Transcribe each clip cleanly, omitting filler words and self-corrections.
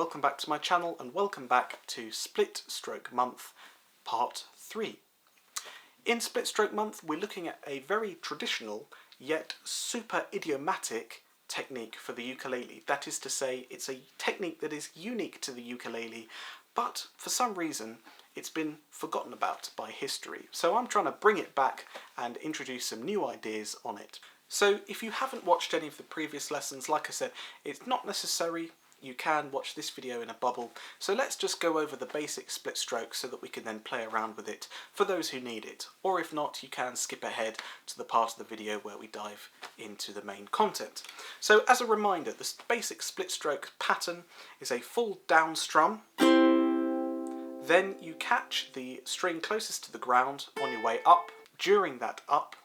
welcome back to my channel and welcome back to Split Stroke Month Part 3. In Split Stroke Month we're looking at a very traditional yet super idiomatic technique for the ukulele. That is to say, it's a technique that is unique to the ukulele, but for some reason it's been forgotten about by history. So I'm trying to bring it back and introduce some new ideas on it. So if you haven't watched any of the previous lessons, like I said, it's not necessary. You can watch this video in a bubble. So let's just go over the basic split stroke so that we can then play around with it for those who need it. Or if not, you can skip ahead to the part of the video where we dive into the main content. So as a reminder, the basic split stroke pattern is a full down strum. Then you catch the string closest to the ground on your way up. During that up,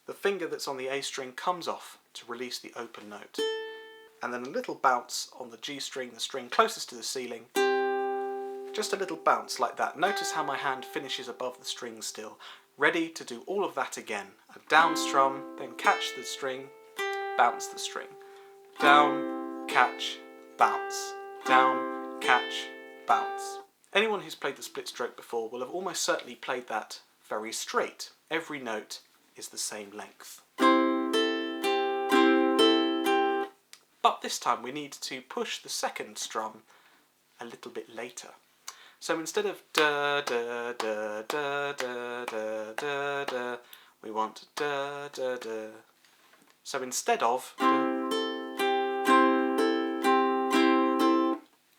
the finger that's on the A string comes off to release the open note. And then a little bounce on the G string, the string closest to the ceiling. Just a little bounce like that. Notice how my hand finishes above the string still. Ready to do all of that again. A down strum, then catch the string, bounce the string. Down, catch, bounce. Down, catch, bounce. Anyone who's played the split stroke before will have almost certainly played that very straight. Every note is the same length. But this time we need to push the second strum a little bit later. So instead of da da da da da da da da, we want da da da. So instead of,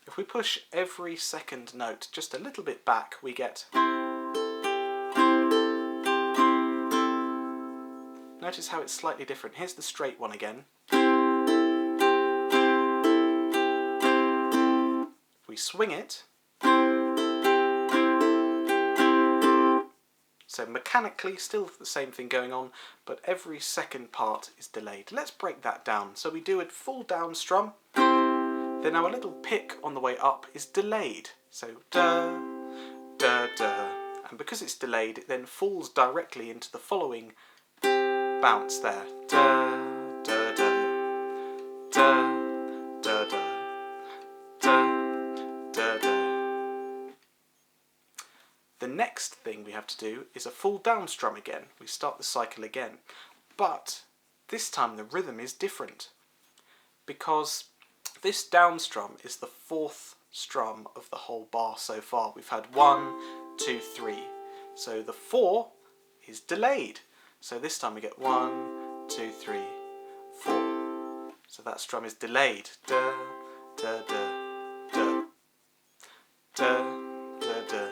if we push every second note just a little bit back, we get. Notice how it's slightly different. Here's the straight one again. We swing it, so mechanically still the same thing going on, but every second part is delayed. Let's break that down. So we do a full down strum, then our little pick on the way up is delayed. So da, da, da, and because it's delayed it then falls directly into the following bounce there. Da, da, da, da, da, da. The next thing we have to do is a full down strum again. We start the cycle again. But this time the rhythm is different because this down strum is the fourth strum of the whole bar so far. We've had 1, 2, 3. So the 4 is delayed. So this time we get 1, 2, 3, 4. So that strum is delayed. Da, da, da, da, da.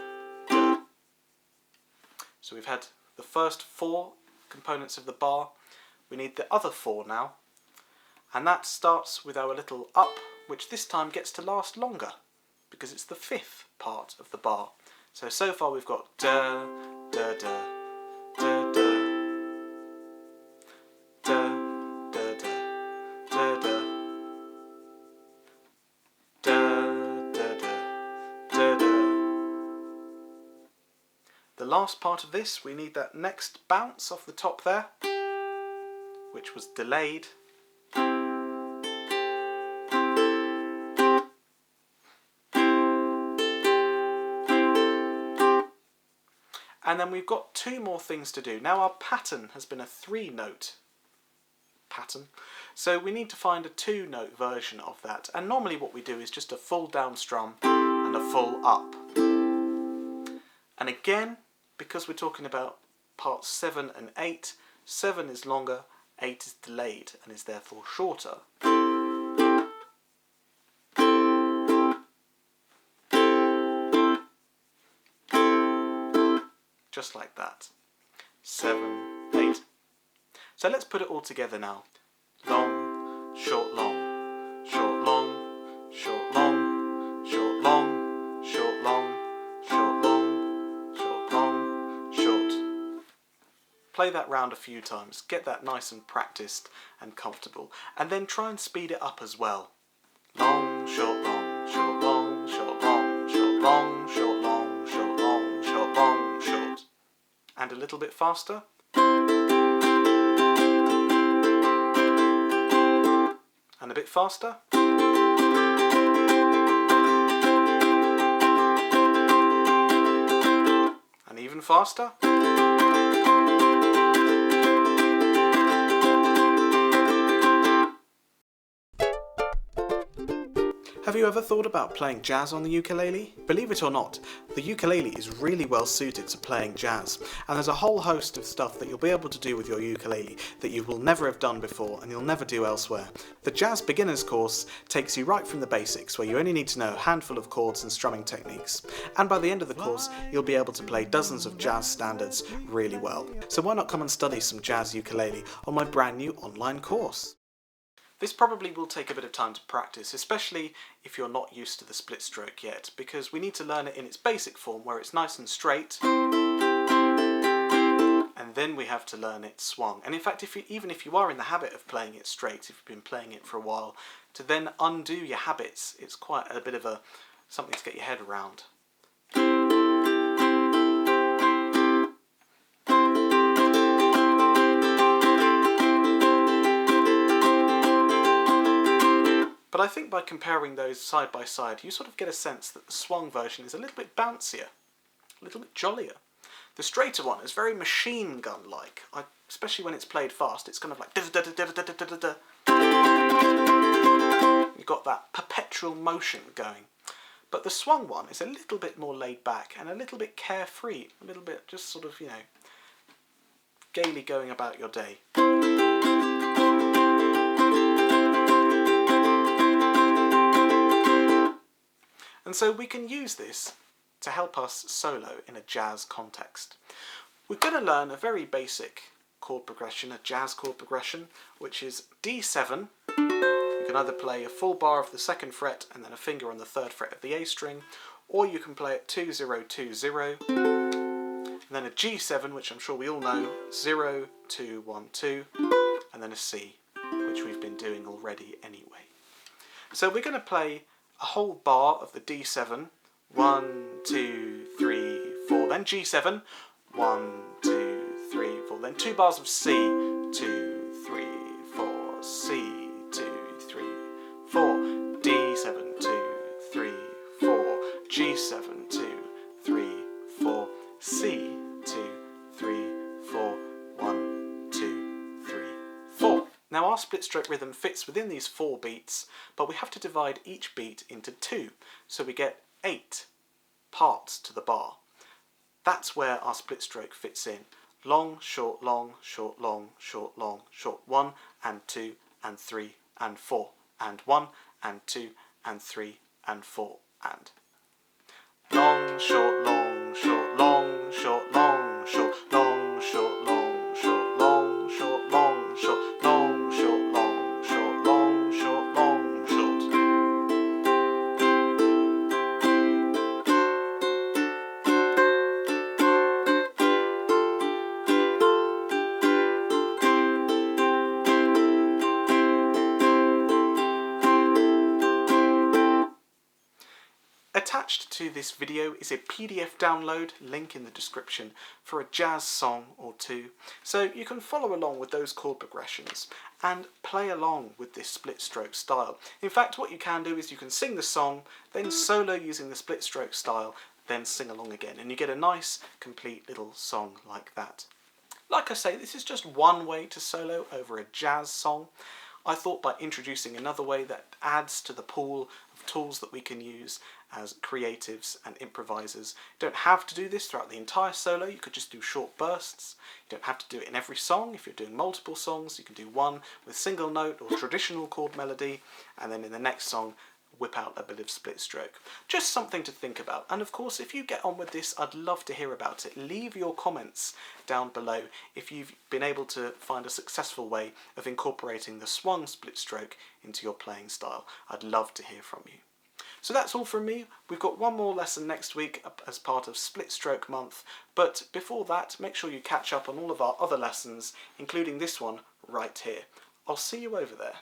So we've had the first 4 components of the bar. We need the other 4 now. And that starts with our little up, which this time gets to last longer because it's the 5th part of the bar. So far we've got da, da, da, da, da, da, da, da, da, da. The last part of this, we need that next bounce off the top there, which was delayed. And then we've got 2 more things to do. Now our pattern has been a 3-note pattern, so we need to find a 2-note version of that. And normally what we do is just a full down strum and a full up. And again, because we're talking about parts 7 and 8, 7 is longer, 8 is delayed and is therefore shorter. Just like that. 7, 8. So let's put it all together now. Long, short, long, short, long, short, long, short, long, short, long, short, long, short, long, short. Play that round a few times, get that nice and practiced and comfortable, and then try and speed it up as well. Long, short, long, short, long, short, long, short, long, short, long, short, long, short, long, short. And a little bit faster. And a bit faster. even faster. Have you ever thought about playing jazz on the ukulele? Believe it or not, the ukulele is really well suited to playing jazz, and there's a whole host of stuff that you'll be able to do with your ukulele that you will never have done before and you'll never do elsewhere. The Jazz Beginners course takes you right from the basics, where you only need to know a handful of chords and strumming techniques, and by the end of the course you'll be able to play dozens of jazz standards really well. So why not come and study some jazz ukulele on my brand new online course? This probably will take a bit of time to practice, especially if you're not used to the split stroke yet, because we need to learn it in its basic form where it's nice and straight, and then we have to learn it swung. And in fact, even if you are in the habit of playing it straight, if you've been playing it for a while, to then undo your habits, it's quite a bit of something to get your head around. But I think by comparing those side by side, you sort of get a sense that the swung version is a little bit bouncier, a little bit jollier. The straighter one is very machine gun-like, especially when it's played fast. It's kind of like da-da-da-da-da-da-da-da. You've got that perpetual motion going. But the swung one is a little bit more laid back and a little bit carefree, a little bit just sort of, gaily going about your day. And so we can use this to help us solo in a jazz context. We're going to learn a very basic chord progression, a jazz chord progression, which is D7. You can either play a full bar of the 2nd fret and then a finger on the 3rd fret of the A string, or you can play it 2-0-2-0, and then a G7, which I'm sure we all know, 0-2-1-2, and then a C, which we've been doing already anyway. So we're going to play a whole bar of the D7, 1, 2, 3, 4, then G7, 1, 2, 3, 4, then 2 bars of C, 2, 3, 4, C, 2, 3, 4, D7, 2, 3, 4, G7, 2, 3, 4, C, 2, 3, 4, 1, 2, 3, 4. Now our split stroke rhythm fits within these 4 beats, but we have to divide each beat into 2, so we get 8 parts to the bar. That's where our split stroke fits in. Long, short, long, short, long, short, long, short, 1 and 2 and 3 and 4, and 1 and 2 and 3 and 4, and long, short, long, short, long, short, long, short, long, short, long, short, long, short, long, short, long, short, long, short, long, short, long, short. Attached to this video is a PDF download, link in the description, for a jazz song or two, so you can follow along with those chord progressions and play along with this split stroke style. In fact, what you can do is you can sing the song, then solo using the split stroke style, then sing along again, and you get a nice, complete little song like that. Like I say, this is just one way to solo over a jazz song. I thought by introducing another way that adds to the pool of tools that we can use as creatives and improvisers. You don't have to do this throughout the entire solo, you could just do short bursts. You don't have to do it in every song. If you're doing multiple songs, you can do one with single note or traditional chord melody, and then in the next song whip out a bit of split stroke. Just something to think about. And of course, if you get on with this, I'd love to hear about it. Leave your comments down below if you've been able to find a successful way of incorporating the swung split stroke into your playing style. I'd love to hear from you. So that's all from me. We've got one more lesson next week as part of Split Stroke Month, but before that, make sure you catch up on all of our other lessons, including this one right here. I'll see you over there.